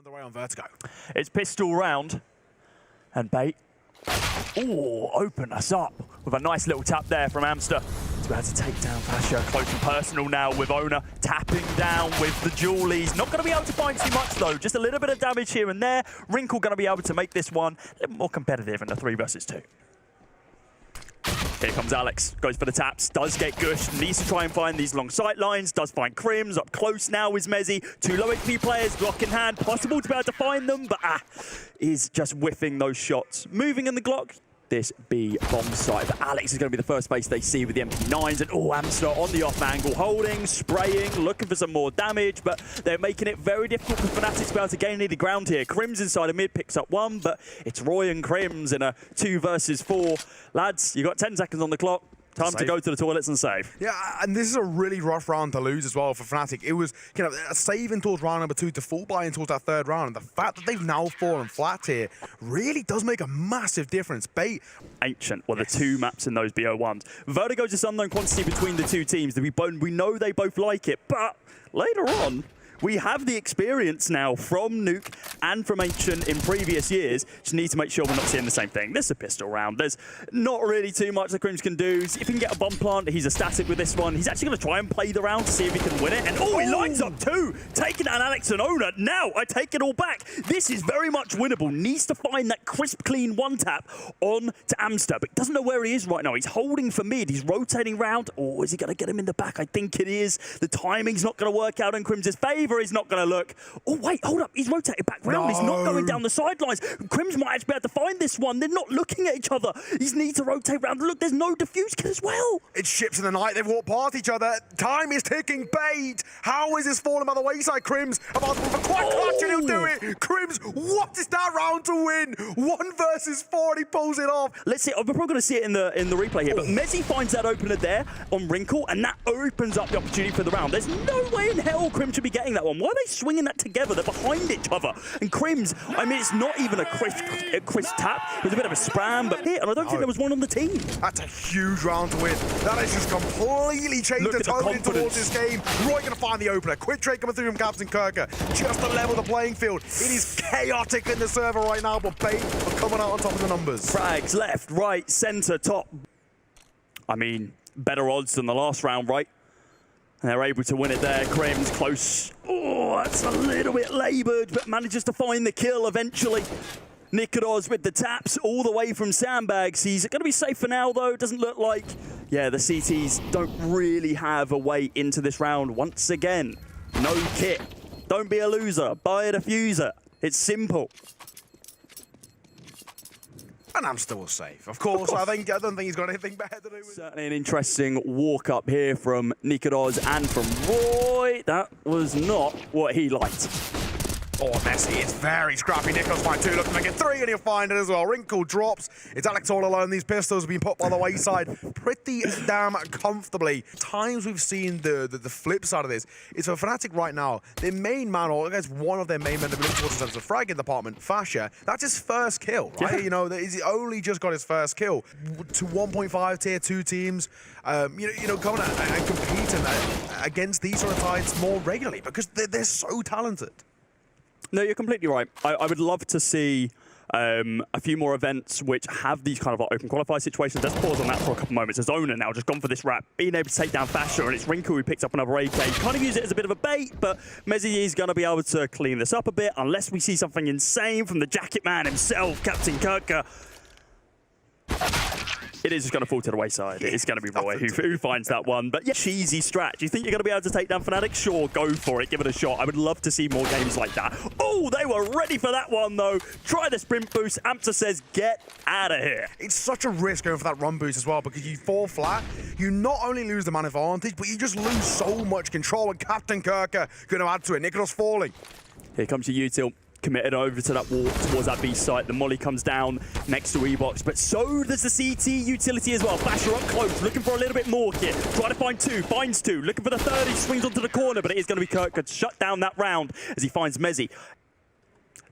underway on Vertigo. It's pistol round. And bait. Ooh, open us up with a nice little tap there from Amster. To be able to take down Fasha. Close and personal now with Owner. Tapping down with the Julies. Not going to be able to find too much though. Just a little bit of damage here and there. Wrinkle going to be able to make this one a little more competitive in the 3 versus 2. Here comes Alex, goes for the taps, does get Gush, needs to try and find these long sight lines, does find Crims, up close now is Mezzy. 2 low HP players, Glock in hand, possible to be able to find them, but is just whiffing those shots. Moving in the Glock, this B bomb site, but Alex is going to be the first face they see with the MP9s, and Amster on the off angle, holding, spraying, looking for some more damage, but they're making it very difficult for Fnatic to be able to gain any ground here. Crims inside of mid picks up 1, but it's Roy and Crims in a 2 versus 4. Lads, you got 10 seconds on the clock. Time to go to the toilets and save. Yeah, and this is a really rough round to lose as well for Fnatic. It was a saving towards round number 2 to full buy-in towards that 3rd round. And the fact that they've now fallen flat here really does make a massive difference. Bait. Ancient were the 2 maps in those BO1s. Vertigo's just unknown quantity between the 2 teams. We know they both like it, but later on, we have the experience now from Nuke and from Ancient in previous years. Just need to make sure we're not seeing the same thing. This is a pistol round. There's not really too much that Crims can do. If he can get a bomb plant, he's ecstatic with this one. He's actually going to try and play the round to see if he can win it. And he lines up 2, taking out Alex and Owner. Now, I take it all back. This is very much winnable. Needs to find that crisp, clean 1-tap on to Amster, but doesn't know where he is right now. He's holding for mid. He's rotating round. Oh, is he going to get him in the back? I think it is. The timing's not going to work out in Crims' favor. He's not going to look. Oh, wait, hold up. He's rotated back round. No. He's not going down the sidelines. Crims might actually be able to find this one. They're not looking at each other. He needs to rotate round. Look, there's no diffuse kit as well. It's ships in the night. They've walked past each other. Time is ticking. Bait. How is this falling by the wayside? Crims about to move a quite clutch and he'll do it. Crims, what is that round to win? 1 versus 4 and he pulls it off. Let's see. We're probably going to see it in the replay here, but Mezzy finds that opener there on Wrinkle, and that opens up the opportunity for the round. There's no way in hell Crims should be getting that one. Why are they swinging that together? They're behind each other. And Crims, I mean, it's not even a crisp tap. It was a bit of a spam, but hit, and I don't think there was one on the team. That's a huge round to win. That has just completely changed the tone towards this game. Roy going to find the opener. Quick trade coming through from Captain Kirker. Just to level the playing field. It is chaotic in the server right now, but Bait are coming out on top of the numbers. Frags left, right, center, top. I mean, better odds than the last round, right? And they're able to win it there. Crims close. Oh, that's a little bit laboured, but manages to find the kill eventually. Nikodos with the taps all the way from sandbags. He's going to be safe for now, though. Doesn't look like, yeah, the CTs don't really have a way into this round. Once again, no kit. Don't be a loser. Buy a diffuser. It's simple. And I'm still safe. Of course. I don't think he's got anything better to do with it. Certainly an interesting walk up here from Nikodos and from Roy. That was not what he liked. Oh, messy. It's very scrappy. Nikodos find 2, looking to make it 3, and he'll find it as well. Wrinkle drops. It's Alex all alone. These pistols have been put by the wayside pretty damn comfortably. Times we've seen the flip side of this is for Fnatic right now, their main man, or I guess one of their main men, in terms of fragging department, Fasha, that's his first kill, right? Yeah. You know, he's only just got his first kill. To 1.5 tier 2 teams, you know, coming and competing against these sort of sides more regularly because they're so talented. No, you're completely right. I would love to see a few more events which have these kind of like open qualifier situations. Let's pause on that for a couple moments. As Owner now just gone for this wrap, being able to take down Fasha, and it's Wrinkle who picks up another AK. Kind of use it as a bit of a bait, but Mezzy is going to be able to clean this up a bit unless we see something insane from the jacket man himself, Captain Kirker. It is just going to fall to the wayside. It's going to be Roy who finds that one. But yeah, cheesy strat. Do you think you're going to be able to take down Fnatic? Sure, go for it. Give it a shot. I would love to see more games like that. Oh, they were ready for that one, though. Try the sprint boost. Amster says, get out of here. It's such a risk going for that run boost as well because you fall flat. You not only lose the man advantage, but you just lose so much control. And Captain Kirker going to add to it. Nikodos falling. Here comes your util. Committed over to that walk towards that B site. The molly comes down next to E-Box, but so does the CT utility as well. Fasher up close, looking for a little bit more kit. Try to find 2, finds 2. Looking for the 3rd, he swings onto the corner, but it is going to be Kirk. Could shut down that round as he finds Mezzy.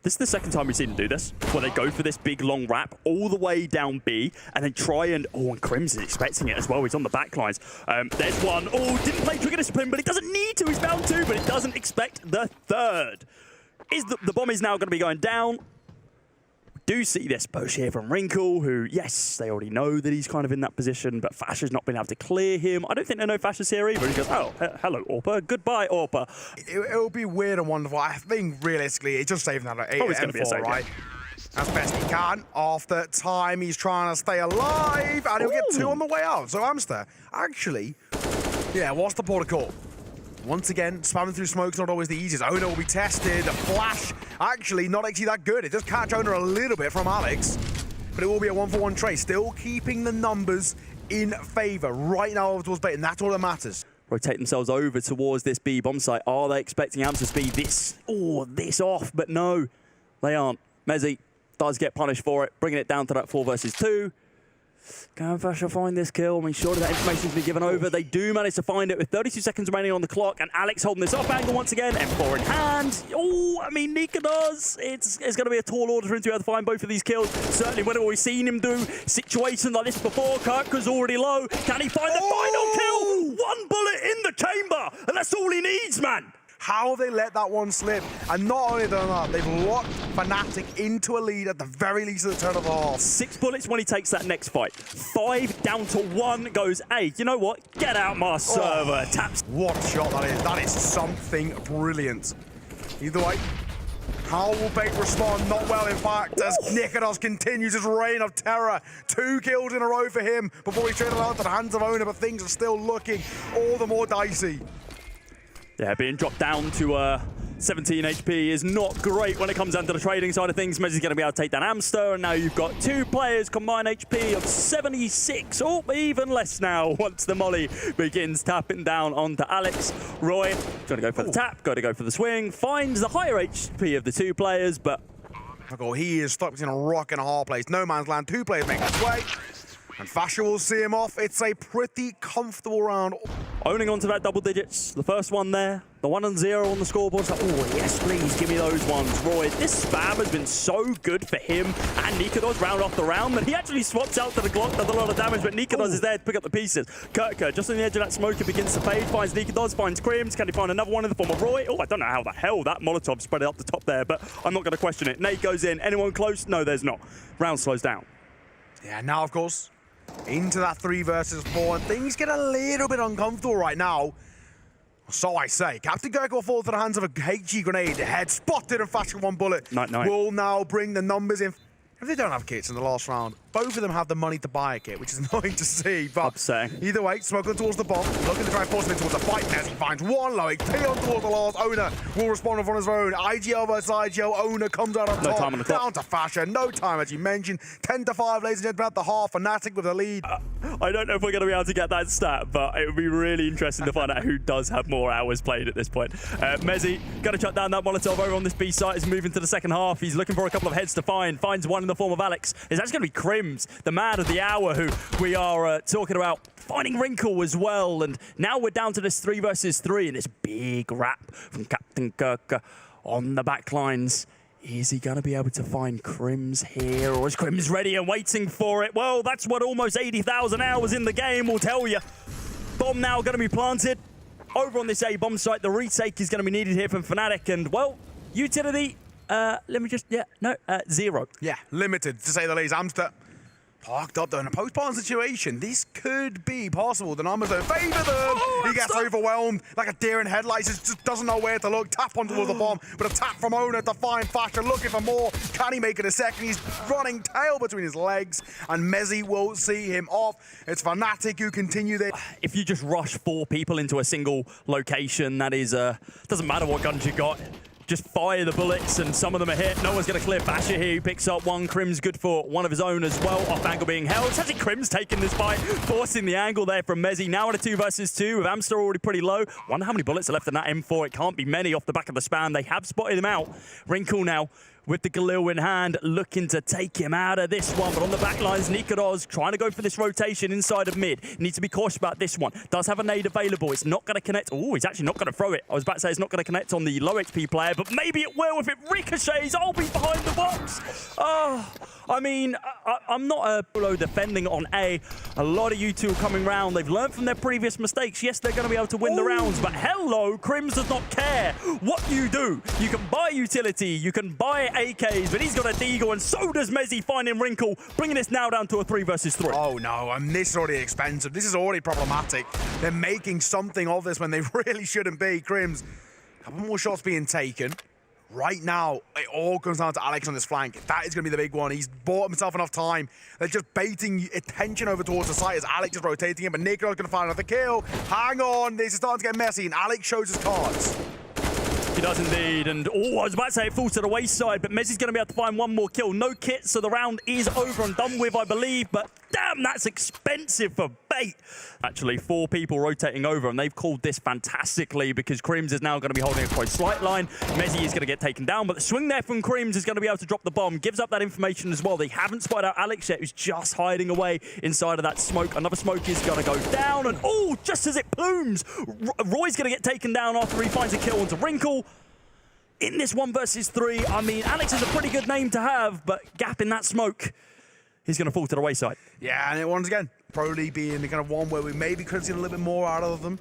This is the second time we've seen them do this, where they go for this big long wrap all the way down B, and then try and, and Crims is expecting it as well. He's on the back lines. There's one. Oh, didn't play trigger discipline, but he doesn't need to. He's bound 2, but he doesn't expect the 3rd. the bomb is now going to be going down. Do see this push here from Wrinkle, who, yes, they already know that he's kind of in that position, but Fasha's not been able to clear him. I don't think they know Fasha's here either. He goes, oh, hello, Orpa. Goodbye, Orpa. It'll be weird and wonderful. I think, realistically, it's just saving that at 8 and 4, right? As best he can. After time, he's trying to stay alive, and he'll get 2 on the way out. So Amster, actually, yeah, what's the protocol? Once again, spamming through smoke's not always the easiest. Owner will be tested. The flash, actually, not actually that good. It does catch Owner a little bit from Alex, but it will be a 1-for-1 trade. Still keeping the numbers in favor right now over towards bait, and that's all that matters. Rotate themselves over towards this B bomb site. Are they expecting Amster to be this off? But no, they aren't. Mezzi does get punished for it, bringing it down to that 4 versus 2. Can Fasha find this kill? I mean, surely that information's been given over. They do manage to find it with 32 seconds remaining on the clock, and Alex holding this off angle once again. M4 in hand. Oh, I mean, Nika does. It's going to be a tall order for him to be able to find both of these kills. Certainly, when we've seen him do situations like this before, Kirka's already low. Can he find the final kill? 1 bullet in the chamber, and that's all he needs, man. How they let that one slip. And not only that, they've locked Fnatic into a lead at the very least at the turn of the half. 6 bullets when he takes that next fight. 5 down to 1 goes, hey, you know what? Get out my server. Taps. What a shot that is. That is something brilliant. Either way, how will Bait respond? Not well, in fact, as Nikodos continues his reign of terror. 2 kills in a row for him before he traded out to the hands of Owner, but things are still looking all the more dicey. Yeah, being dropped down to 17 HP is not great when it comes down to the trading side of things. Mezzi's going to be able to take down Amster, and now you've got 2 players combined HP of 76, or even less now once the molly begins tapping down onto Alex. Roy, trying to go for the tap, got to go for the swing, finds the higher HP of the 2 players, but... He is stuck in a rock and a hard place. No man's land, 2 players make this way. And Fasha will see him off. It's a pretty comfortable round. Owning onto that double digits. The first one there. The 1 and 0 on the scoreboard. So, oh, yes, please, give me those ones. Roy, this spam has been so good for him and Nikodos round after round that he actually swaps out to the Glock, does a lot of damage, but Nikodos is there to pick up the pieces. Kirka, just on the edge of that smoke, he begins to fade, finds Nikodos, finds Crims. Can he find another one in the form of Roy? Oh, I don't know how the hell that Molotov spread it up the top there, but I'm not going to question it. Nate goes in. Anyone close? No, there's not. Round slows down. Yeah, now, of course, into that 3 versus 4, and things get a little bit uncomfortable right now. So I say, Captain Kirk will fall to the hands of a HE grenade. Head spotted and Fasha 1 bullet. Will now bring the numbers in. If they don't have kits in the last round, both of them have the money to buy a kit, which is annoying to see. But upsetting. Either way, smoking towards the bomb, looking to try and force him into towards the fight. As he finds 1 low HP on towards the last. Owner will respond on his own. IGL versus IGL. Owner comes out on top. No time on the clock. Down to Fasha. No time, as you mentioned. 10-5, ladies and gentlemen, at the half. Fnatic with the lead. I don't know if we're going to be able to get that stat, but it would be really interesting to find out who does have more hours played at this point. Mezzi going to shut down that Molotov over on this B site. Is moving to the second half. He's looking for a couple of heads to find. Finds one in the form of Alex. It's actually going to be Crims, the man of the hour, who we are talking about. Finding Wrinkle as well. And now we're down to this 3 versus 3 and this big wrap from Captain Kirk on the back lines. Is he going to be able to find Crims here, or is Crims ready and waiting for it? Well, that's what almost 80,000 hours in the game will tell you. Bomb now going to be planted over on this A bomb site. The retake is going to be needed here from Fnatic, and, well, utility, let me just, 0. Yeah, limited, to say the least. Amster parked up, though, in a postpartum situation. This could be possible. The numbers don't favor them. He gets overwhelmed like a deer in headlights. He just doesn't know where to look. Tap on towards the bomb, but a tap from Owner to find Fasha, looking for more. Can he make it a second? He's running tail between his legs, and Mezzi will see him off. It's Fnatic who continue there. If you just rush 4 people into a single location, that is, doesn't matter what guns you got. Just fire the bullets, and some of them are hit. No one's going to clear Fasha here. He picks up 1. Crims good for one of his own as well. Off angle being held. It's actually Crims taking this fight, forcing the angle there from Mezzi. Now at a 2 versus 2 with Amster already pretty low. Wonder how many bullets are left in that M4. It can't be many off the back of the spam. They have spotted him out. Wrinkle now with the Galil in hand, looking to take him out of this one. But on the back lines, nikodos trying to go for this rotation inside of mid. Needs to be cautious about this one. Does have a nade available. It's not going to connect. Oh, he's actually not going to throw it. I was about to say it's not going to connect on the low HP player, but maybe it will if it ricochets. I'll be behind the box. Oh, I mean, I'm not a pro defending on A. A lot of you two are coming round. They've learned from their previous mistakes. Yes, they're going to be able to win the rounds, but hello, Crims does not care what you do. You can buy utility, you can buy AKs, but he's got a deagle, and so does Mezzi, finding Wrinkle, bringing this now down to a 3 versus 3. Oh no, and this is already expensive. This is already problematic. They're making something of this when they really shouldn't be. Crims, a couple more shots being taken. Right now, it all comes down to Alex on this flank. That is going to be the big one. He's bought himself enough time. They're just baiting attention over towards the site as Alex is rotating him, but Nico's going to find another kill. Hang on, this is starting to get messy, and Alex shows his cards. He does indeed, and oh, I was about to say it falls to the wayside, but Mezzi's going to be able to find one more kill. No kit, so the round is over and done with, I believe, but damn, that's expensive for bait. Actually, 4 people rotating over, and they've called this fantastically because Crims is now going to be holding a close slight line. Mezzi is going to get taken down, but the swing there from Crims is going to be able to drop the bomb. Gives up that information as well. They haven't spotted out Alex yet, who's just hiding away inside of that smoke. Another smoke is going to go down, and oh, just as it plumes, Roy's going to get taken down after he finds a kill onto Wrinkle. In this 1 versus 3, I mean, Alex is a pretty good name to have, but gap in that smoke, he's going to fall to the wayside. Yeah, and it once again, probably being the kind of one where we maybe could have seen a little bit more out of them.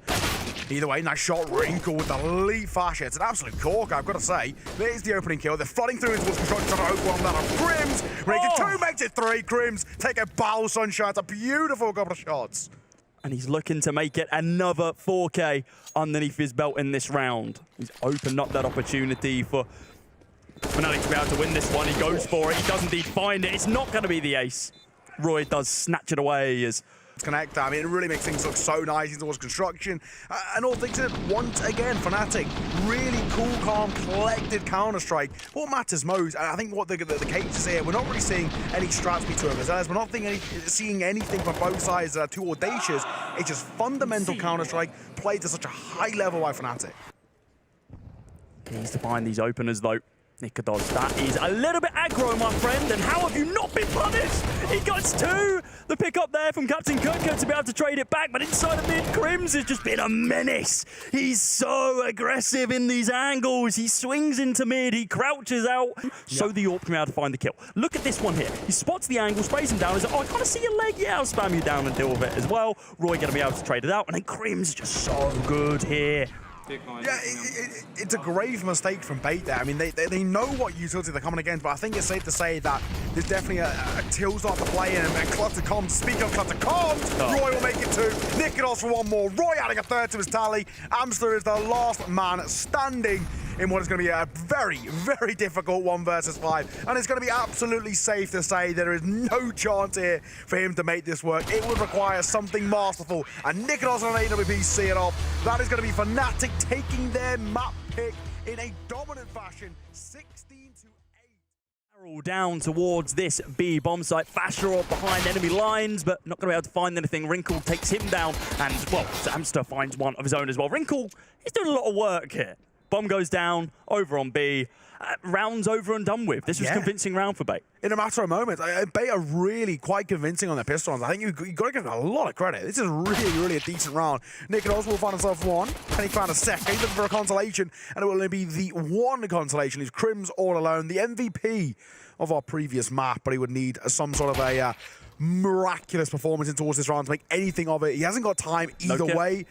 Either way, nice shot, Wrinkle with the elite fashion. It's an absolute cork, I've got to say. There's the opening kill. They're flooding through towards construction, trying to overwhelm that on Crims. Making 2, makes it 3. Crims take a bow, sunshine. It's a beautiful couple of shots. And he's looking to make it another 4K underneath his belt in this round. He's opened up that opportunity for Fnatic to be able to win this one. He goes for it. He does indeed find it. It's not going to be the ace. Roy does snatch it away as connect. I mean, it really makes things look so nice towards construction. And all things that, once again, Fnatic, really cool, calm, collected Counter-Strike. What matters most, and I think what the case is here, we're not really seeing any strats be too overzealous. We're not seeing anything from both sides that are too audacious. It's just fundamental Counter-Strike played to such a high level by Fnatic. He needs to find these openers, though. nikodos, that is a little bit aggro, my friend, and how have you not been punished? He gets 2. The pick up there from Captain Kirko to be able to trade it back, but inside of mid, Crims has just been a menace. He's so aggressive in these angles. He swings into mid, he crouches out, so the York can be able to find the kill. Look at this one here. He spots the angle, sprays him down. He's like, oh, I kind of see your leg. Yeah, I'll spam you down and deal with it as well. Roy going to be able to trade it out, and then Crims is just so good here. Yeah, it's a grave mistake from Bait there. I mean, they know what utility they're coming against, but I think it's safe to say that there's definitely a till start to play in, and Clutter Comms, speaking of Clutter Comms, Roy will make it 2. nikodos for 1 more. Roy adding a 3rd to his tally. Amster is the last man standing in what is going to be a very, very difficult 1 versus 5. And it's going to be absolutely safe to say there is no chance here for him to make this work. It would require something masterful. And nikodos on an AWP see it off. That is going to be Fnatic taking their map pick in a dominant fashion, 16-8. Down towards this B bomb site. Fasher behind enemy lines, but not going to be able to find anything. Wrinkle takes him down, and, well, Amster finds one of his own as well. Wrinkle, he's doing a lot of work here. Bomb goes down, over on B. Round's over and done with. This was a convincing round for Bait. In a matter of moments, Bait are really quite convincing on their pistols. I think you've got to give them a lot of credit. This is really, really a decent round. nikodos will find himself 1. Penny found a 2nd. He's looking for a consolation, and it will only be the 1 consolation. He's Crims all alone, the MVP of our previous map, but he would need some sort of a miraculous performance in towards this round to make anything of it. He hasn't got time either way.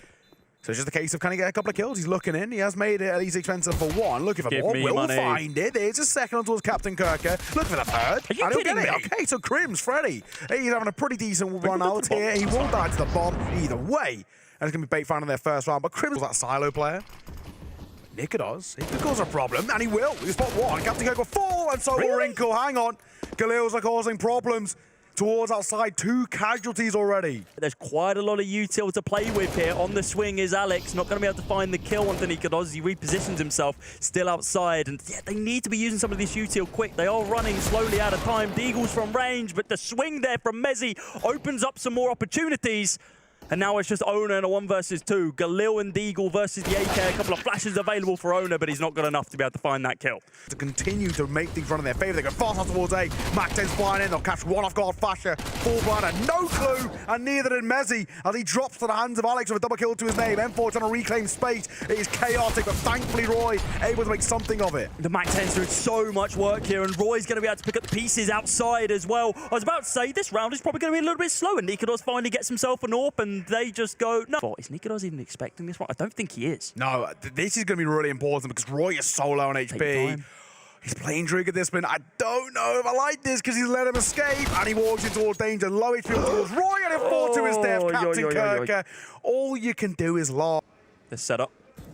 So it's just a case of kind of get a couple of kills. He's looking in. He has made it at least expensive for 1. Looking for more. Will find it. There's a 2nd on towards Captain Kirker. Looking for the 3rd. Are you kidding me? Okay, so Crims, Freddy. He's having a pretty decent run out here. He won't die to the bomb either way. And it's going to be Bait finding their first round. But Crims was that silo player. nikodos, he could cause a problem, and he will. He spot 1. Captain Kirker 4, and so will Wrinkle. Hang on. Galils are causing problems. Towards outside, 2 casualties already. There's quite a lot of util to play with here. On the swing is Alex, not going to be able to find the kill onto nikodos. He repositions himself, still outside. And yeah, they need to be using some of this util quick. They are running slowly out of time. Deagle's from range, but the swing there from Mezzi opens up some more opportunities. And now it's just Ona in a 1 versus 2. Galil and Deagle versus the AK. A couple of flashes available for Ona, but he's not good enough to be able to find that kill. To continue to make things run in their favor, they go fast off towards A. Mac10's flying in, they'll catch one off guard Fasher. Full blinder, no clue, and neither did Mezzi as he drops to the hands of Alex with a double kill to his name. M4 trying to reclaim space. It is chaotic, but thankfully Roy able to make something of it. The Mac10's doing so much work here, and Roy's going to be able to pick up the pieces outside as well. I was about to say, this round is probably going to be a little bit slow, and Nikodos finally gets himself an AWP, and they just go, no. Is Nikodos even expecting this one? I don't think he is. No, this is going to be really important because Roy is so low on HP. He's playing Drake at this point. I don't know if I like this because he's let him escape and he walks into all danger. Low HP towards Roy and it falls to his death. Captain Kirker. All you can do is laugh. This setup.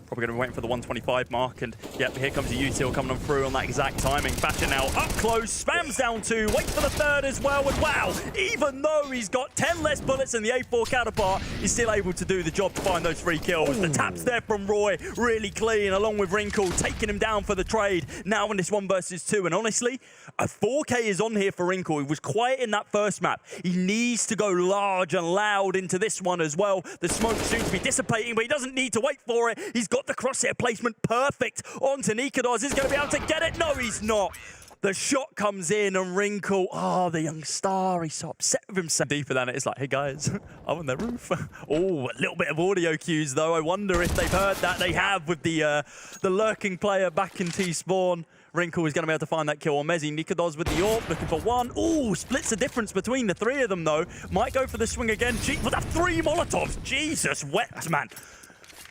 Probably going to be waiting for the 125 mark, and yep, here comes the util coming on through on that exact timing. Fasher now up close, spams down 2, waits for the 3rd as well, and wow, even though he's got 10 less bullets than the A4 counterpart, he's still able to do the job to find those 3 kills. Ooh. The taps there from Roy, really clean, along with Wrinkle, taking him down for the trade. Now in this 1 versus 2, and honestly, a 4K is on here for Wrinkle. He was quiet in that first map. He needs to go large and loud into this one as well. The smoke seems to be dissipating, but he doesn't need to wait for it. He's got the crosshair placement perfect onto Nikodos. He's going to be able to get it. No, he's not. The shot comes in and Wrinkle, oh, the young star, he's so upset with himself. Deeper than it, it's like, hey guys, I'm on their roof. Oh, a little bit of audio cues though. I wonder if they've heard that. They have with the lurking player back in T-spawn. Wrinkle is going to be able to find that kill on Mezzi. Nikodos with the AWP, looking for 1. Ooh, splits the difference between the 3 of them though. Might go for the swing again. But that 3 Molotovs, Jesus wept, man.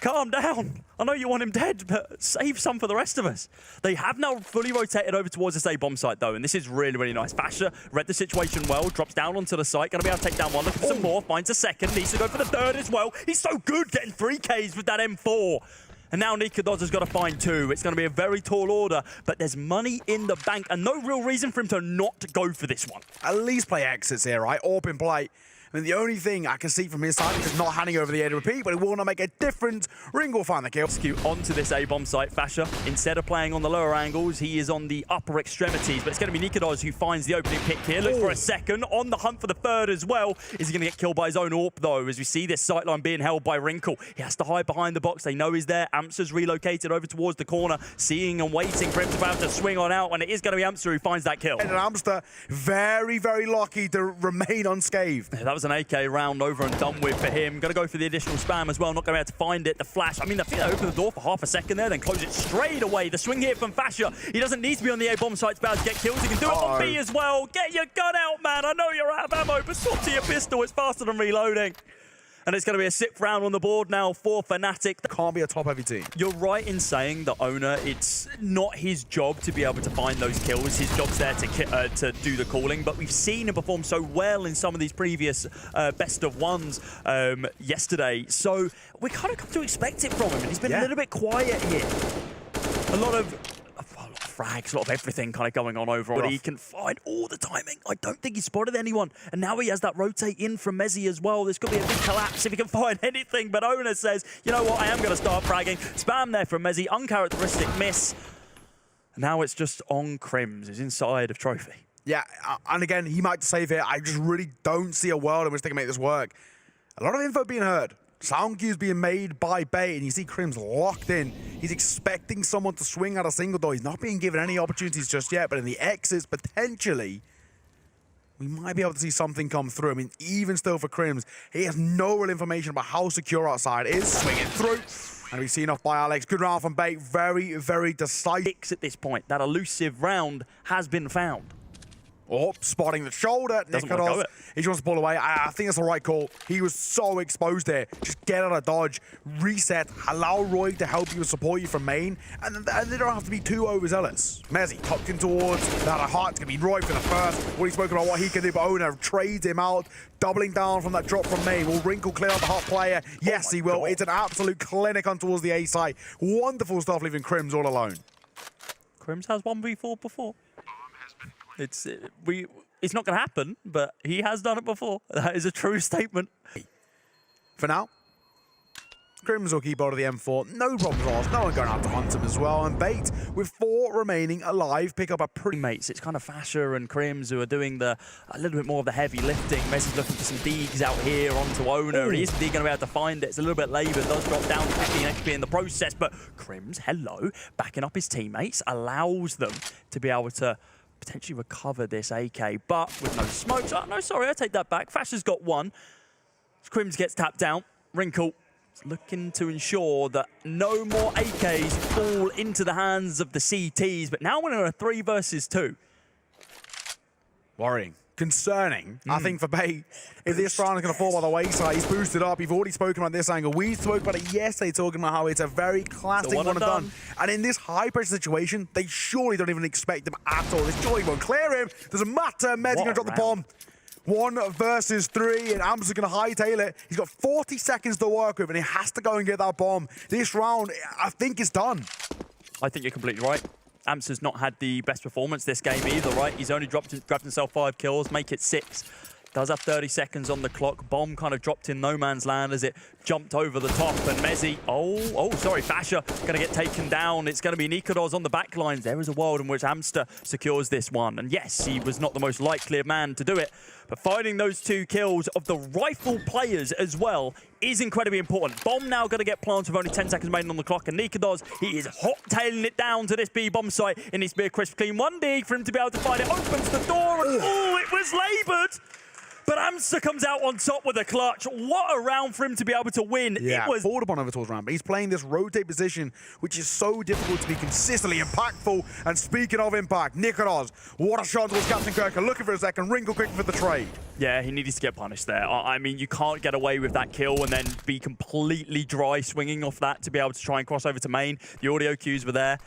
Calm down. I know you want him dead, but save some for the rest of us. They have now fully rotated over towards this A-bomb site, though, and this is really, really nice. Fasher read the situation well, drops down onto the site, going to be able to take down 1, looking for some more, finds a 2nd, needs to go for the 3rd as well. He's so good getting 3 Ks with that M4. And now Nikodos has got to find 2. It's going to be a very tall order, but there's money in the bank, and no real reason for him to not go for this one. At least play exits here, right? AWP in play. I mean, the only thing I can see from his side is just not handing over the A to repeat, but it will not make a difference. Ring will find the kill. Execute onto this A-bomb site, Fasher. Instead of playing on the lower angles, he is on the upper extremities, but it's going to be Nikodos who finds the opening pick here. Looks for a 2nd, on the hunt for the 3rd as well. Is he going to get killed by his own AWP, though, as we see this sightline being held by Wrinkle. He has to hide behind the box. They know he's there. Amster's relocated over towards the corner, seeing and waiting for him to be able to swing on out, and it is going to be Amster who finds that kill. And Amster, very, very lucky to remain unscathed. Yeah, that was an AK round over and done with for him. Going to go for the additional spam as well. Not going to be able to find it. The flash. I mean, I think they opened the door for half a second there, then close it straight away. The swing here from Fasher. He doesn't need to be on the A-bomb site to be able to get kills. He can do it on B as well. Get your gun out, man. I know you're out of ammo, but swap to your pistol. It's faster than reloading. And it's going to be a 6th round on the board now for Fnatic. Can't be a top-heavy team. You're right in saying that Ona, it's not his job to be able to find those kills. His job's there to do the calling. But we've seen him perform so well in some of these previous best of ones yesterday. So we kind of come to expect it from him. And he's been a little bit quiet here. A lot of frags, a lot of everything kind of going on overall. But he can find all the timing. I don't think he spotted anyone. And now he has that rotate in from Mezzi as well. This could be a big collapse if he can find anything. But Ona says, you know what, I am going to start fragging. Spam there from Mezzi, uncharacteristic miss. And now it's just on Crims, who's inside of Trophy. Yeah, and again, he might save it. I just really don't see a world in which they can make this work. A lot of info being heard. Sound cues being made by Bait, and you see Crims locked in. He's expecting someone to swing at a single door. He's not being given any opportunities just yet, but in the exits, potentially, we might be able to see something come through. I mean, even still for Crims, he has no real information about how secure outside is. Swinging through, and we've seen off by Alex. Good round from Bait, very, very decisive. At this point, that elusive round has been found. Oh, spotting the shoulder. Nikodos, he just wants to pull away. I think that's the right call. He was so exposed there. Just get out of dodge, reset, allow Roy to help you and support you from main, and they don't have to be too overzealous. Mezzi tucked in towards that heart. It's going to be Roy for the first. What he's spoken about what he can do, but Ona trades him out, doubling down from that drop from main. Will Wrinkle clear out the hot player? Yes, he will. God. It's an absolute clinic on towards the A side. Wonderful stuff leaving Crims all alone. Crims has 1v4 before. It's not going to happen, but he has done it before. That is a true statement. For now, Crims will keep hold of the M4. No problems asked. No one going out to hunt him as well. And Bait, with 4 remaining alive, pick up a pretty... Mates, it's kind of Fasher and Crims who are doing a little bit more of the heavy lifting. Messi's looking for some digs out here onto Owner. And he isn't going to be able to find it. It's a little bit laboured. Does drop down 15 XP in the process. But Crims, hello, backing up his teammates, allows them to be able to potentially recover this AK. But with no smokes... Oh, no, sorry, I take that back. Fasher's got 1. Crims gets tapped down. Wrinkle looking to ensure that no more AKs fall into the hands of the CTs, but now we're in a 3 versus 2. Worrying. Concerning, I think, for Bait. If this round is going to fall by the wayside, he's boosted up. You've already spoken about this angle. We spoke about it yesterday, talking about how it's a very classic one and done. And in this high-pressure situation, they surely don't even expect him at all. This surely won't clear him. Doesn't matter. Mez's going to drop the bomb. 1 versus 3, and Am's going to hightail it. He's got 40 seconds to work with, and he has to go and get that bomb. This round, I think, is done. I think you're completely right. Amps has not had the best performance this game either, right? He's only grabbed himself 5 kills, make it 6. Does have 30 seconds on the clock. Bomb kind of dropped in no man's land as it jumped over the top. And Mezzi, sorry, Fasher going to get taken down. It's going to be Nikodos on the back lines. There is a world in which Amster secures this one. And yes, he was not the most likely man to do it. But finding those 2 kills of the rifle players as well is incredibly important. Bomb now going to get planted with only 10 seconds remaining on the clock. And Nikodos, he is hot-tailing it down to this B bomb site. It needs to be a crisp clean 1D for him to be able to find it. Opens the door and it was laboured. But Amster comes out on top with a clutch. What a round for him to be able to win. Yeah, it was forward upon over towards ramp. He's playing this rotate position, which is so difficult to be consistently impactful. And speaking of impact, Nikodos, what a shot towards Captain Kirker. Looking for a second, Wrinkle quick for the trade. Yeah, he needed to get punished there. I mean, you can't get away with that kill and then be completely dry swinging off that to be able to try and cross over to main. The audio cues were there.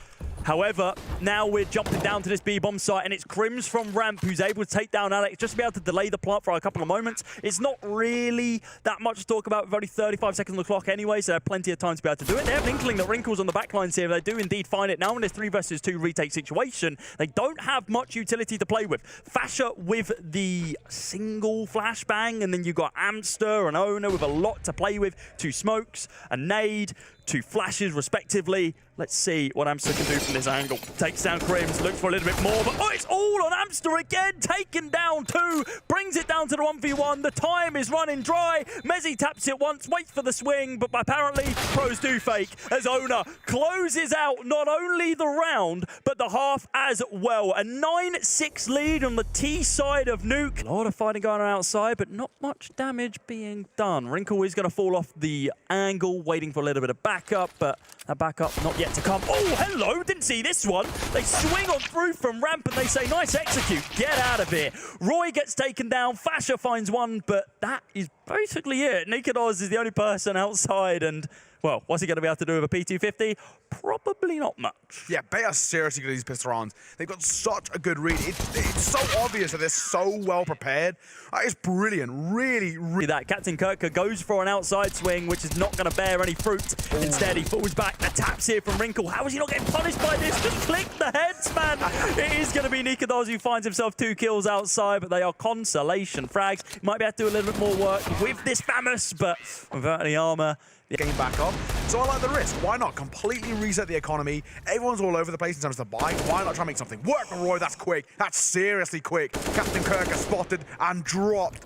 However, now we're jumping down to this B-bomb site, and it's Crims from ramp who's able to take down Alex, just to be able to delay the plant for a couple of moments. It's not really that much to talk about with only 35 seconds on the clock anyway, so they have plenty of time to be able to do it. They have an inkling that Wrinkle's on the backlines here. They do indeed find it. Now in this 3 versus 2 retake situation, they don't have much utility to play with. Fasher with the single flashbang, and then you've got Amster and Owner with a lot to play with. 2 smokes, a nade, 2 flashes respectively. Let's see what Amster can do from this angle. Takes down Crims, looks for a little bit more, but it's all on Amster again. Taken down 2, brings it down to the 1v1. The time is running dry. Mezzi taps it once, waits for the swing, but apparently pros do fake as Owner closes out not only the round, but the half as well. A 9-6 lead on the T side of Nuke. A lot of fighting going on outside, but not much damage being done. Wrinkle is going to fall off the angle, waiting for a little bit of backup, but that backup not yet to come. Oh, hello, didn't see this one. They swing on through from ramp and they say, nice execute, get out of here. Roy gets taken down, Fasher finds 1, but that is basically it. Nikodos is the only person outside, and well, what's he going to be able to do with a P250? Probably not much. Yeah, Bay are seriously good at these pistol rounds. They've got such a good read. It's so obvious that they're so well prepared. It's brilliant. Really. That Captain Kirker goes for an outside swing, which is not going to bear any fruit. Instead, he falls back. The taps here from Wrinkle. How is he not getting punished by this? Just click the heads, man. It is going to be Nikodos who finds himself 2 kills outside, but they are consolation frags. Might be able to do a little bit more work with this Famous, but without any armor. Game back up. So I like the risk. Why not completely reset the economy? Everyone's all over the place in terms of buy. Why not try and make something work for Roy? That's quick. That's seriously quick. Captain Kirker spotted and dropped.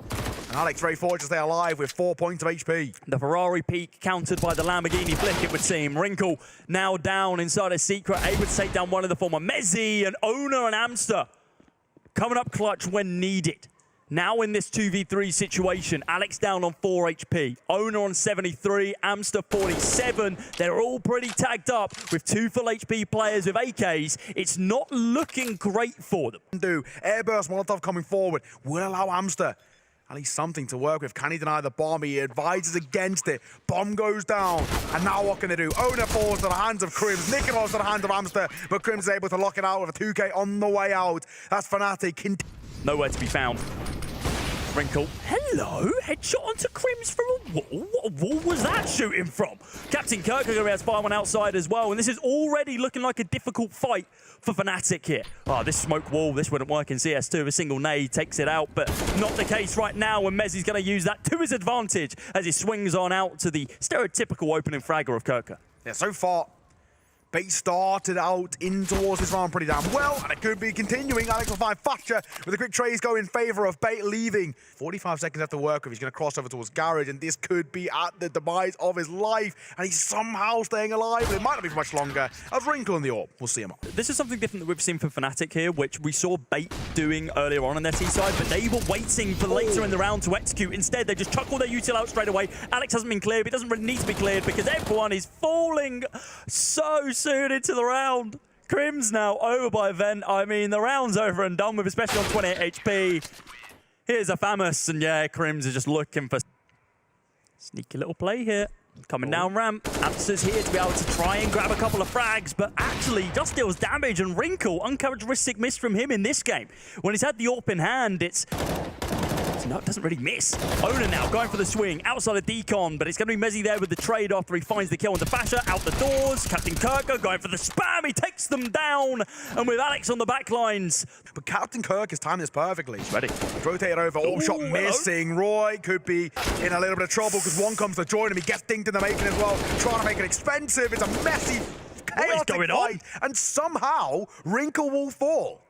And Alex very fortunate to stay alive with 4 points of HP. The Ferrari peak countered by the Lamborghini flick, it would seem. Wrinkle now down inside a secret, able to take down one of the former Mezzi and Owner and Amster. Coming up clutch when needed. Now in this 2v3 situation, Alex down on 4 HP, Owner on 73, Amster 47. They're all pretty tagged up with 2 full HP players with AKs. It's not looking great for them. Airburst Molotov coming forward will allow Amster at least something to work with. Can he deny the bomb? He advises against it. Bomb goes down. And now what can they do? Owner falls to the hands of Crims. Nikodos to the hands of Amster. But Crims is able to lock it out with a 2K on the way out. That's Fnatic. Nowhere to be found. Wrinkle. Hello. Headshot onto Crims from a wall. What wall was that shooting from? Captain Kirk going to be able to fire one outside as well. And this is already looking like a difficult fight for Fnatic here. Oh, this smoke wall, this wouldn't work in CS2. A single nade takes it out, but not the case right now. And Mezzi's going to use that to his advantage as he swings on out to the stereotypical opening fragger of Kirker. Yeah, so far, Bait started out in towards this round pretty damn well, and it could be continuing. Alex will find Thatcher with a quick trades go in favor of Bait leaving. 45 seconds left to work with. He's going to cross over towards Garage, and this could be at the demise of his life, and he's somehow staying alive. It might not be for much longer. As Wrinkle in the AWP, we'll see him up. This is something different that we've seen from Fnatic here, which we saw Bait doing earlier on their T side, but they were waiting for later in the round to execute. Instead, they just chuck all their util out straight away. Alex hasn't been cleared, but he doesn't really need to be cleared because everyone is falling so soon into the round. Crims now over by Vent. I mean, the round's over and done with, especially on 28 HP. Here's a Famous, and yeah, Crims is just looking for sneaky little play here. Coming down ramp. Amster's here to be able to try and grab a couple of frags, but actually just deals damage, and Wrinkle, uncharacteristic miss from him in this game. When he's had the AWP in hand, no, it doesn't really miss. Owner now going for the swing outside of Decon, but it's going to be Mezzi there with the trade after he finds the kill on the Fasher. Out the doors, Captain Kirko going for the spam. He takes them down, and with Alex on the back lines. But Captain Kirk has timed this perfectly. He's ready. He's rotated over, all shot missing. Roy could be in a little bit of trouble because one comes to join him. He gets dinked in the making as well, trying to make it expensive. It's a messy, chaotic fight, and somehow Wrinkle will fall.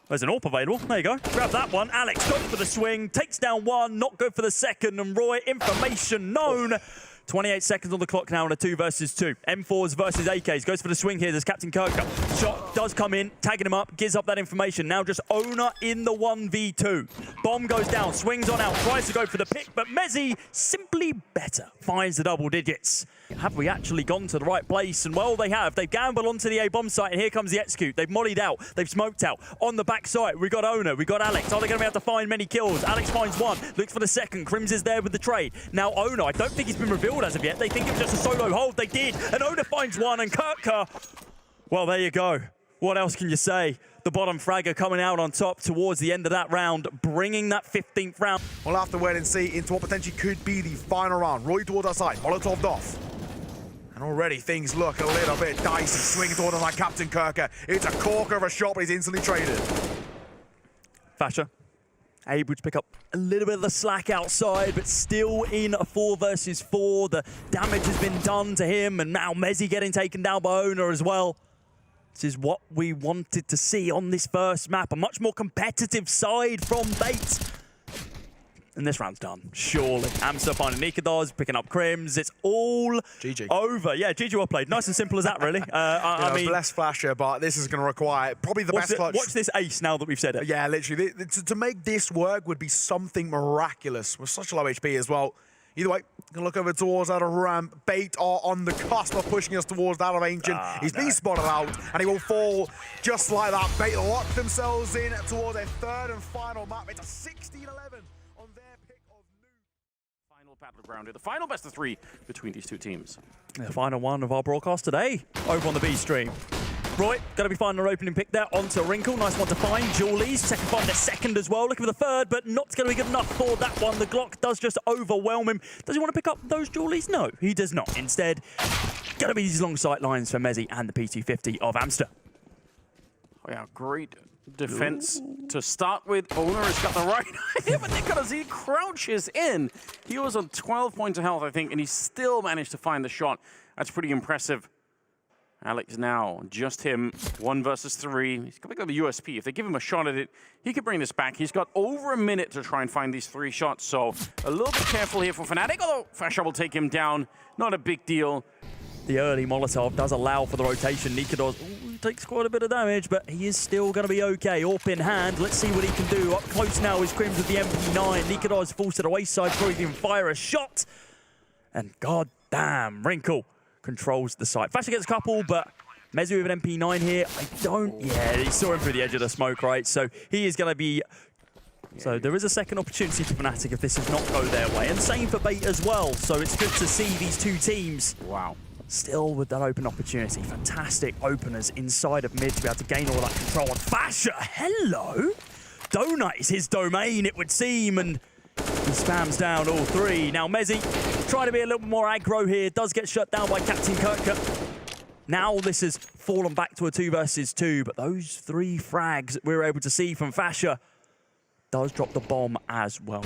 There's an AWP available. There you go. Grab that one. Alex goes for the swing, takes down one, not good for the second, and Roy, information known. 28 seconds on the clock now in a 2 versus 2. M4s versus AKs. Goes for the swing here. There's Captain Kirker. Shot does come in, tagging him up, gives up that information. Now just Owner in the 1v2. Bomb goes down, swings on out, tries to go for the pick, but Mezzi simply better. Finds the double digits. Have we actually gone to the right place? And well, they have. They've gambled onto the A bomb site, and here comes the execute. They've mollied out. They've smoked out. On the back side, we got Owner. We got Alex. Are they going to be able to find many kills? Alex finds one. Looks for the second. Crims is there with the trade. Now Owner, I don't think he's been revealed as of yet. They think it was just a solo hold. They did. And Owner finds one. And Kirker, well, there you go. What else can you say? The bottom fragger coming out on top towards the end of that round, bringing that 15th round. We'll have to wait and see into what potentially could be the final round. Roy towards our side. Molotov'd off. And already things look a little bit dicey. Swinging towards us like Captain Kirker. It's a corker of a shot, but he's instantly traded. Fasher able to pick up a little bit of the slack outside, but still in a 4 versus 4. The damage has been done to him, and now Mezzi getting taken down by Owner as well. This is what we wanted to see on this first map. A much more competitive side from Bait. And this round's done, surely. Amster finding Nikados, picking up Crims. It's all GG. over. Yeah, GG well played. Nice and simple as that, really. I mean, bless Flasher, but this is going to require probably the best clutch. Watch this ace now that we've said it. Yeah, literally. To make this work would be something miraculous with such low HP as well. Either way, gonna look over towards that ramp. Bait are on the cusp of pushing us towards that of Ancient. He's being spotted out, and he will fall just like that. Bait lock themselves in towards their third and final map. It's a 16-11 on their pick of new. Final battleground, the final best of 3 between these two teams. The final one of our broadcast today, over on the B stream. Roy, going to be finding an opening pick there onto Wrinkle. Nice one to find. Julie's second find a second as well. Looking for the third, but not going to be good enough for that one. The Glock does just overwhelm him. Does he want to pick up those Julie's? No, he does not. Instead, going to be these long sight lines for Mezzi and the P250 of Amster. Oh yeah, great defense to start with. Owner has got the right idea, but Nicholas, he crouches in. He was on 12 points of health, I think, and he still managed to find the shot. That's pretty impressive. Alex now, just him, 1 versus 3. He's got the USP. If they give him a shot at it, he could bring this back. He's got over a minute to try and find these 3 shots, so a little bit careful here for Fnatic, although Fasher will take him down. Not a big deal. The early Molotov does allow for the rotation. Nikados takes quite a bit of damage, but he is still going to be okay. AWP in hand. Let's see what he can do. Up close now is Crims with the MP9. Nikados falls to the wayside before he can fire a shot. And goddamn, Wrinkle controls the site. Fasher gets a couple, but Mezzi with an MP9 here. Yeah, he saw him through the edge of the smoke, right? So he is going to be... So there is a second opportunity for Fnatic if this does not go their way. And same for Bait as well. So it's good to see these two teams. Wow. Still with that open opportunity. Fantastic openers inside of mid to be able to gain all that control. And Fasher, hello? Donut is his domain, it would seem. And spams down all three. Now Mezzi trying to be a little more aggro here, does get shut down by Captain Kirka. Now this has fallen back to a 2 versus 2, but those 3 frags that we were able to see from Fasher does drop the bomb as well.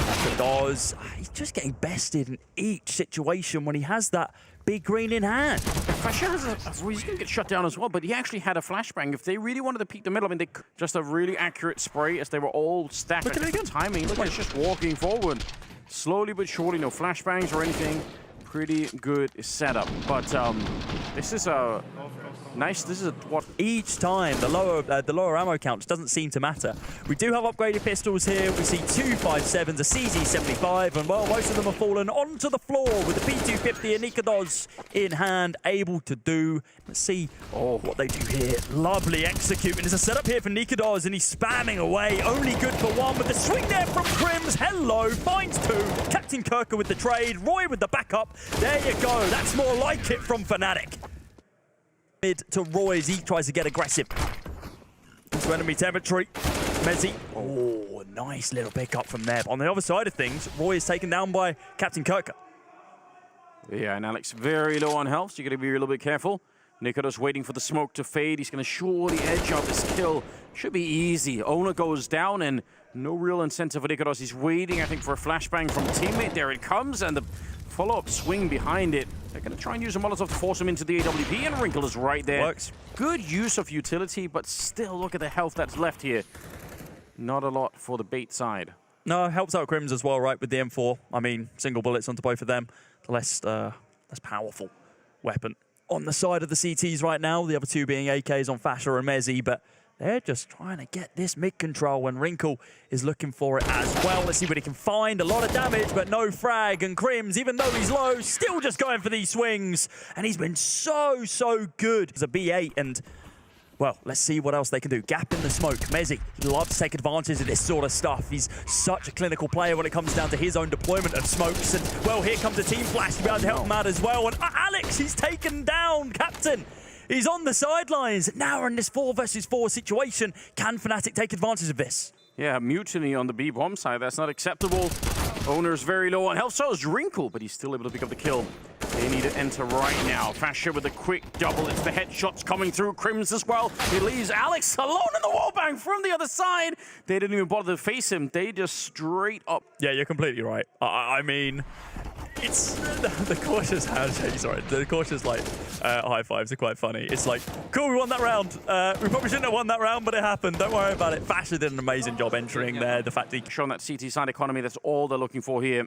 He's just getting bested in each situation when he has that big green in hand. Fasher has he's going to get shut down as well, but he actually had a flashbang. If they really wanted to peek the middle, I mean, just a really accurate spray as they were all stacked. Look at it again. Timing, look, it's just walking forward. Slowly but surely, no flashbangs or anything. Pretty good setup, but this is a nice. This is what each time the lower ammo count just doesn't seem to matter. We do have upgraded pistols here. We see 2 5.7s, a CZ75, and well, most of them have fallen onto the floor with the P250 and Nikados in hand, able to do. Let's see what they do here. Lovely executing. There's a setup here for Nikados, and he's spamming away. Only good for 1, but the swing there from Crims. Hello, finds 2. Captain Kirka with the trade. Roy with the backup. There you go. That's more like it from Fnatic. Mid to Roy as he tries to get aggressive. Into enemy territory. Mezzi. Oh, nice little pickup from there. But on the other side of things, Roy is taken down by Captain Kirka. Yeah, and Alex very low on health, so you got to be a little bit careful. Nikados waiting for the smoke to fade. He's going to surely edge out this kill. Should be easy. Owner goes down, and no real incentive for Nikados. He's waiting, I think, for a flashbang from a teammate. There it comes, and the follow-up swing behind it. They're going to try and use a Molotov to force him into the AWP, and Wrinkle is right there. Works. Good use of utility, but still, look at the health that's left here. Not a lot for the bait side. No, helps out Crims as well, right, with the M4. I mean, single bullets onto both of them. The less powerful weapon on the side of the CTs right now. The other 2 being AKs on Fasher and Mezzi, but they're just trying to get this mid control when Wrinkle is looking for it as well. Let's see what he can find. A lot of damage, but no frag. And Crims, even though he's low, still just going for these swings. And he's been so good as a B8. And, well, let's see what else they can do. Gap in the smoke. Mezzi, he loves to take advantage of this sort of stuff. He's such a clinical player when it comes down to his own deployment of smokes. And, well, here comes a team flash to be able to help him out as well. And Alex, he's taken down Captain. He's on the sidelines. Now we're in this 4 versus 4 situation. Can Fnatic take advantage of this? Yeah, mutiny on the B-bomb side. That's not acceptable. Owner's very low on health. So is Wrinkle, but he's still able to pick up the kill. They need to enter right now. Fasher with a quick double. It's the headshots coming through. Crims as well. He leaves Alex alone in the wallbang from the other side. They didn't even bother to face him. They just straight up. Yeah, you're completely right. I mean, it's the cautious handshake. Sorry, the cautious high fives are quite funny. It's like, cool, we won that round. We probably shouldn't have won that round, but it happened. Don't worry about it. Fasher did an amazing job entering there. The fact that he shown that CT side economy, that's all they're looking for here.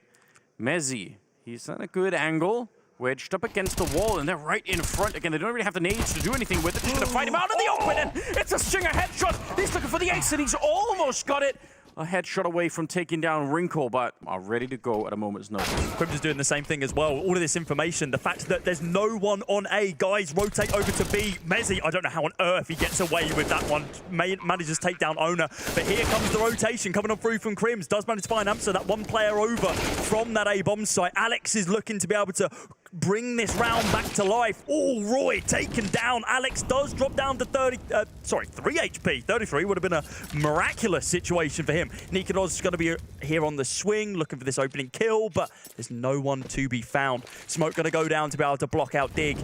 Mezzi, he's at a good angle. Wedged up against the wall, and they're right in front. Again, they don't really have the nades to do anything with it. They're just going to fight him out in the open, and it's a Stinger headshot. He's looking for the ace, and he's almost got it. A headshot away from taking down Wrinkle, but are ready to go at a moment's notice. Crims is doing the same thing as well. All of this information, the fact that there's no one on A. Guys rotate over to B. Mezzi, I don't know how on earth he gets away with that one. Manages to take down Owner. But here comes the rotation coming on through from Crims. Does manage to find Amster, that one player over from that A bomb site. Alex is looking to be able to bring this round back to life. Oh, Roy taken down. Alex does drop down to 3 HP. 33 would have been a miraculous situation for him. Nikados is going to be here on the swing, looking for this opening kill, but there's no one to be found. Smoke going to go down to be able to block out Dig.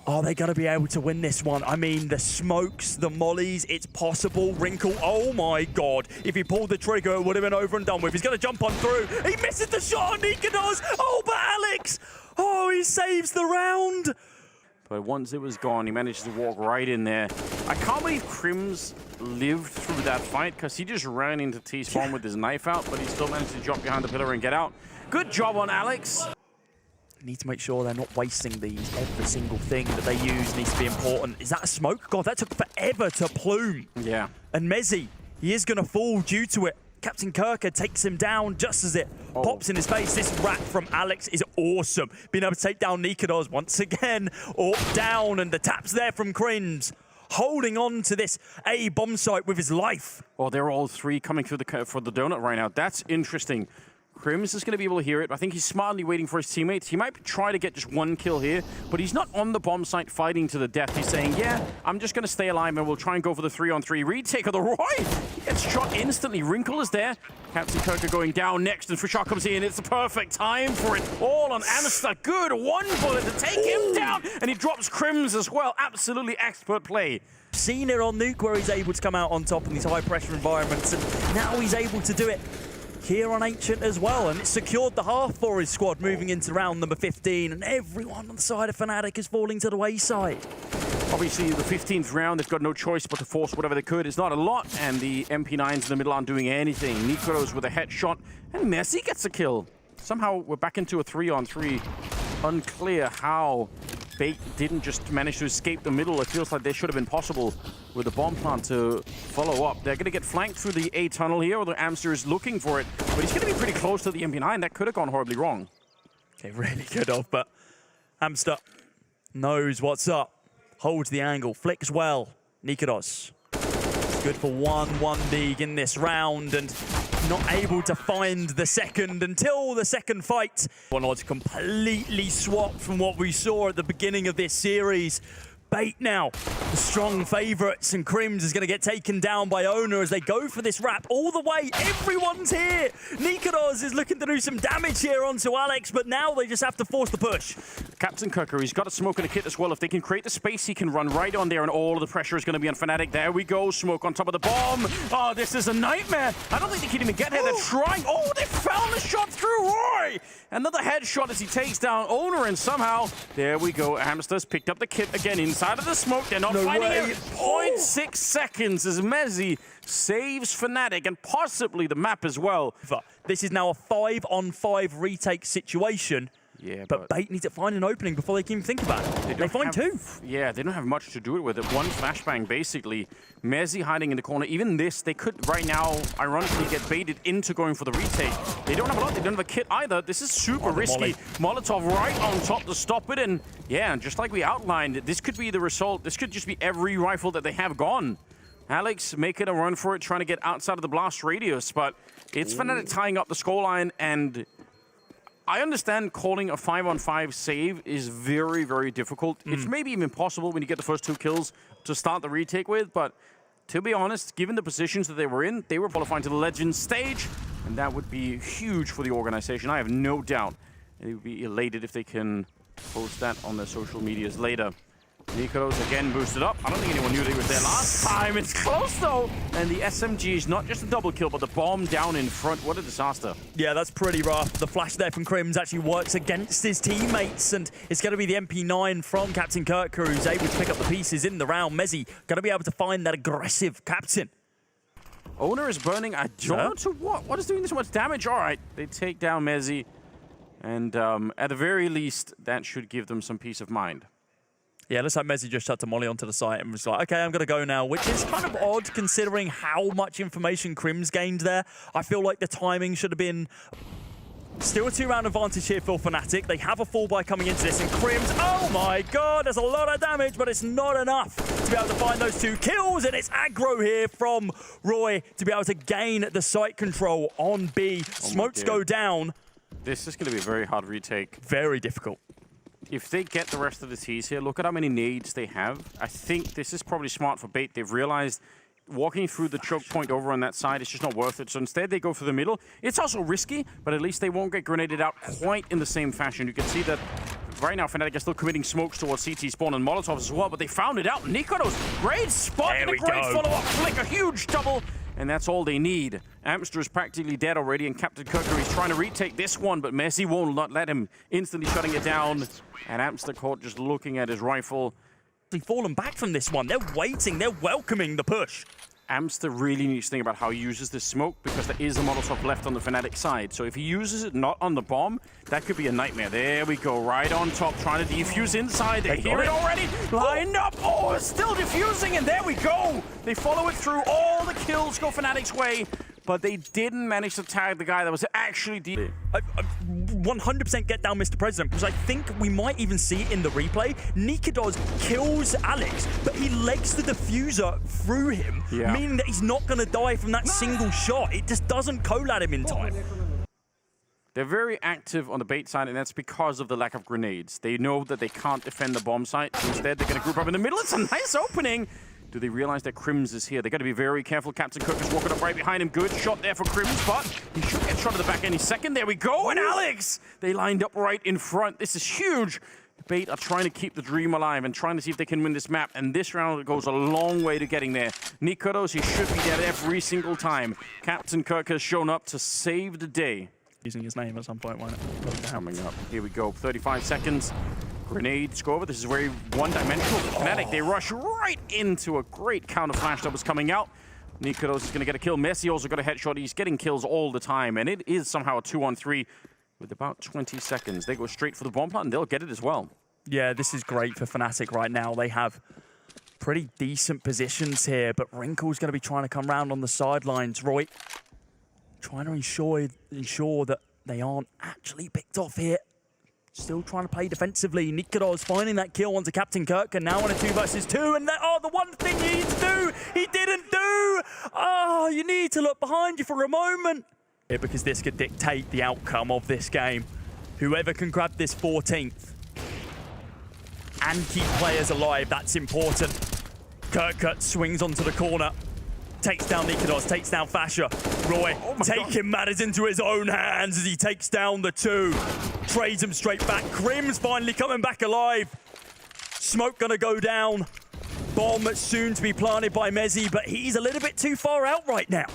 Are they going to be able to win this one? I mean, the smokes, the mollies, it's possible. Wrinkle, oh my God. If he pulled the trigger, it would have been over and done with. He's going to jump on through. He misses the shot on Nikados. Oh, but Alex, oh, he saves the round. But once it was gone, he managed to walk right in there. I can't believe Crims lived through that fight, because he just ran into T-spawn with his knife out, but he still managed to drop behind the pillar and get out. Good job on Alex. Need to make sure they're not wasting these. Every single thing that they use needs to be important. Is that a smoke? God, that took forever to plume. Yeah. And Mezzi, he is going to fall due to it. Captain Kirka takes him down just as it pops in his face. This rat from Alex is awesome. Being able to take down Nikados once again. Down, and the taps there from Crims. Holding on to this A bomb site with his life. Oh, they're all 3 coming through for the donut right now. That's interesting. Crims is going to be able to hear it. I think he's smartly waiting for his teammates. He might try to get just one kill here, but he's not on the bomb site fighting to the death. He's saying, yeah, I'm just going to stay alive and we'll try and go for the 3-on-3 retake of the Roy. He gets shot instantly. Wrinkle is there. Captain Kirker going down next, and Fashar comes in. It's the perfect time for it. All on Amster. Good one bullet to take him down, and he drops Crims as well. Absolutely expert play. Seen it on Nuke where he's able to come out on top in these high-pressure environments, and now he's able to do it here on Ancient as well, and it's secured the half for his squad moving into round number 15, and everyone on the side of Fnatic is falling to the wayside. Obviously, the 15th round, they've got no choice but to force whatever they could. It's not a lot, and the MP9s in the middle aren't doing anything. Nikoros with a headshot, and Messi gets a kill. Somehow, we're back into a 3-on-3. Unclear how Bait didn't just manage to escape the middle. It feels like they should have been possible with the bomb plant to follow up. They're going to get flanked through the A tunnel here, although Amster is looking for it. But he's going to be pretty close to the MP9. That could have gone horribly wrong. Okay, really could have, but Amster knows what's up. Holds the angle, flicks well. Nikoros. It's good for 1 league in this round, and not able to find the second until the second fight. One odds completely swapped from what we saw at the beginning of this series. Bait now, the strong favourites, and Crims is going to get taken down by Owner as they go for this wrap all the way. Everyone's here. Nikoros is looking to do some damage here onto Alex, but now they just have to force the push. Captain Kirker, he's got a smoke and a kit as well. If they can create the space, he can run right on there, and all of the pressure is going to be on Fnatic. There we go, smoke on top of the bomb. Oh, this is a nightmare. I don't think they can even get here. They're trying. Oh, they found the shot through Roy. Another headshot as he takes down Owner, and somehow, there we go. Hamster's picked up the kit again inside of the smoke. They're not finding it. 0.6 seconds as Mezzi saves Fnatic and possibly the map as well. This is now a 5-on-5 retake situation. Yeah, but Bait need to find an opening before they can even think about it. They find two. Yeah, they don't have much to do it with it. One flashbang, basically. Mezzi hiding in the corner. Even this, they could right now, ironically, get baited into going for the retake. They don't have a lot. They don't have a kit either. This is super risky. Molotov right on top to stop it. And yeah, just like we outlined, this could be the result. This could just be every rifle that they have gone. Alex making a run for it, trying to get outside of the blast radius. But it's Fnatic tying up the scoreline, and I understand calling a 5-on-5 save is very, very difficult. It's maybe even possible when you get the first 2 kills to start the retake with, but to be honest, given the positions that they were in, they were qualifying to the Legends stage, and that would be huge for the organization. I have no doubt they would be elated if they can post that on their social medias later. Nikoros again boosted up. I don't think anyone knew that he was there last time. It's close though. And the SMG is not just a double kill, but the bomb down in front. What a disaster. Yeah, that's pretty rough. The flash there from Crims actually works against his teammates, and it's going to be the MP9 from Captain Kirker who's able to pick up the pieces in the round. Mezzi going to be able to find that aggressive captain. Owner is burning. I don't know to what. What is doing this much damage? All right, they take down Mezzi. And at the very least, that should give them some peace of mind. Yeah, looks like Mezzi just shut to Molly onto the site and was like, okay, I'm going to go now, which is kind of odd considering how much information Crims gained there. I feel like the timing should have been still a 2-round advantage here for Fnatic. They have a 4-buy coming into this, and Crims, oh my god, there's a lot of damage, but it's not enough to be able to find those 2 kills, and it's aggro here from Roy to be able to gain the site control on B. Smokes go down. This is going to be a very hard retake. Very difficult. If they get the rest of the T's here, look at how many nades they have. I think this is probably smart for Bait. They've realized walking through the choke point over on that side is just not worth it. So instead, they go for the middle. It's also risky, but at least they won't get grenaded out quite in the same fashion. You can see that right now, Fnatic are still committing smokes towards CT spawn and Molotovs as well, but they found it out. Nikoros, great spot and a great follow-up flick, a huge double. And that's all they need. Amster is practically dead already, and Captain Kirker is trying to retake this one, but Messi won't not let him, instantly shutting it down. And Amster caught just looking at his rifle. They've fallen back from this one. They're waiting. They're welcoming the push. Amster really needs to think about how he uses this smoke, because there is a Molotov left on the Fnatic side. So if he uses it not on the bomb, that could be a nightmare. There we go, right on top, trying to defuse inside. They hear it already. Lined up. Oh, it's still defusing, and there we go. They follow it through. All the kills go Fnatic's way, but they didn't manage to tag the guy that was actually deep. 100% get down, Mr. President, because I think we might even see it in the replay. Nikoros kills Alex, but he legs the diffuser through him, meaning that he's not going to die from that single shot. It just doesn't collide him in time. They're very active on the bait side, and that's because of the lack of grenades. They know that they can't defend the bomb site. Instead, they're going to group up in the middle. It's a nice opening. Do they realize that Crims is here? They got to be very careful. Captain Cook is walking up right behind him. Good shot there for Crims, but he should get shot at the back any second. There we go. And Alex, they lined up right in front. This is huge. Bait are trying to keep the dream alive and trying to see if they can win this map. And this round goes a long way to getting there. Nikodos, he should be dead every single time. Captain Kirk has shown up to save the day. Using his name at some point, won't it? Coming up. Here we go. 35 seconds. Grenade, go over. This is very one-dimensional. Fnatic, they rush right into a great counter flash that was coming out. Nikodos is going to get a kill. Messi also got a headshot. He's getting kills all the time. And it is somehow a 2-on-3 with about 20 seconds. They go straight for the bomb plant and they'll get it as well. Yeah, this is great for Fnatic right now. They have pretty decent positions here, but Wrinkle's going to be trying to come round on the sidelines. Roy trying to ensure that they aren't actually picked off here. Still trying to play defensively. Nikodos finding that kill onto Captain Kirk, and now on a 2 versus 2. And the one thing you need to do, he didn't do. Oh, you need to look behind you for a moment. Yeah, because this could dictate the outcome of this game. Whoever can grab this 14th and keep players alive, that's important. Kirk swings onto the corner. Takes down Nikodos, takes down Fasher. Roy taking matters into his own hands as he takes down the 2. Trades him straight back. Crims finally coming back alive. Smoke gonna go down. Bomb soon to be planted by Mezzi, but he's a little bit too far out right now.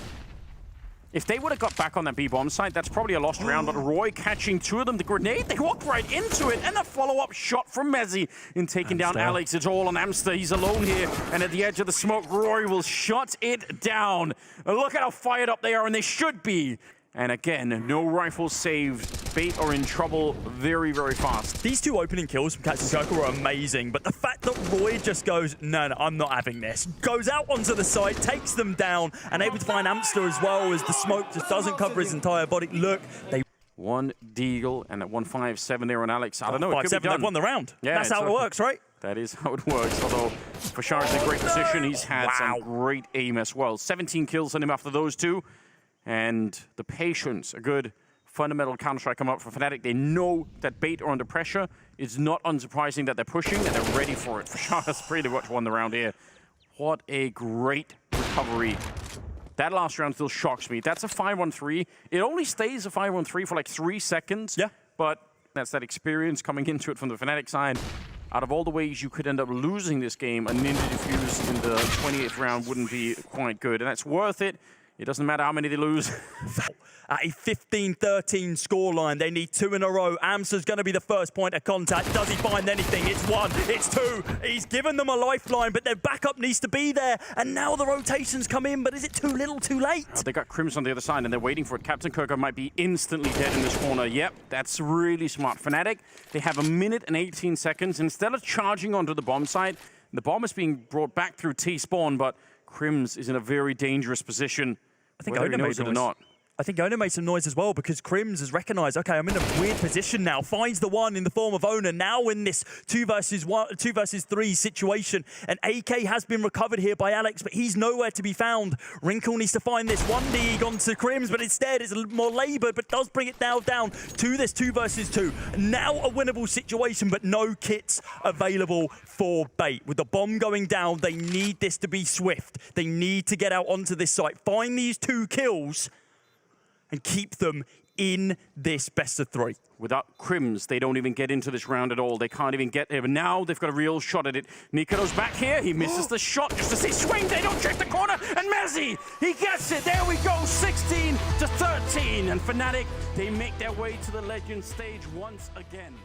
If they would have got back on that B-bomb site, that's probably a lost round, but Roy catching 2 of them. The grenade, they walked right into it, and a follow-up shot from Mezzi in taking down Alex. It's all on Amster. He's alone here, and at the edge of the smoke, Roy will shut it down. Look at how fired up they are, and they should be. And again, no rifles saved. Bait are in trouble very, very fast. These 2 opening kills from Captain Circle were amazing, but the fact that Roy just goes, no, I'm not having this. Goes out onto the side, takes them down, and able to find Amster as well as the smoke just doesn't cover his entire body. Look, they... 1 deagle and at 157 there on Alex. I don't know, it could be done. They've won the round. Yeah, that's how it works, right? That is how it works, although Fashar's in a great position. He's had some great aim as well. 17 kills on him after those 2. And the patience, a good fundamental counter-strike come up for Fnatic. They know that Bait are under pressure. It's not unsurprising that they're pushing and they're ready for it. Fashar has pretty much won the round here. What a great recovery. That last round still shocks me. That's a 5-1-3. It only stays a 5-1-3 for like 3 seconds. Yeah. But that's that experience coming into it from the Fnatic side. Out of all the ways you could end up losing this game, a Ninja Defuse in the 28th round wouldn't be quite good. And that's worth it. It doesn't matter how many they lose. At a 15-13 scoreline, they need 2 in a row. Amster's going to be the first point of contact. Does he find anything? It's 1, it's 2. He's given them a lifeline, but their backup needs to be there. And now the rotations come in, but is it too little, too late? They got Crims on the other side, and they're waiting for it. Captain Kirk might be instantly dead in this corner. Yep, that's really smart. Fnatic, they have 1 minute and 18 seconds. Instead of charging onto the bomb site, the bomb is being brought back through T-spawn, but Crims is in a very dangerous position. I think Ona knows it or not. I think Ona made some noise as well because Crims has recognized, okay, I'm in a weird position now. Finds the one in the form of Ona. Now in this 2 versus 3 situation. And AK has been recovered here by Alex, but he's nowhere to be found. Wrinkle needs to find this 1D onto Crims, but instead it's a little more labored, but does bring it down to this 2 versus 2. Now a winnable situation, but no kits available for Bait. With the bomb going down, they need this to be swift. They need to get out onto this site, find these 2 kills, and keep them in this best of 3. Without Crims, they don't even get into this round at all. They can't even get there. But now they've got a real shot at it. Nikodos back here. He misses the shot just as he swings. They don't check the corner. And Mezzi, he gets it. There we go. 16-13. And Fnatic, they make their way to the Legends stage once again.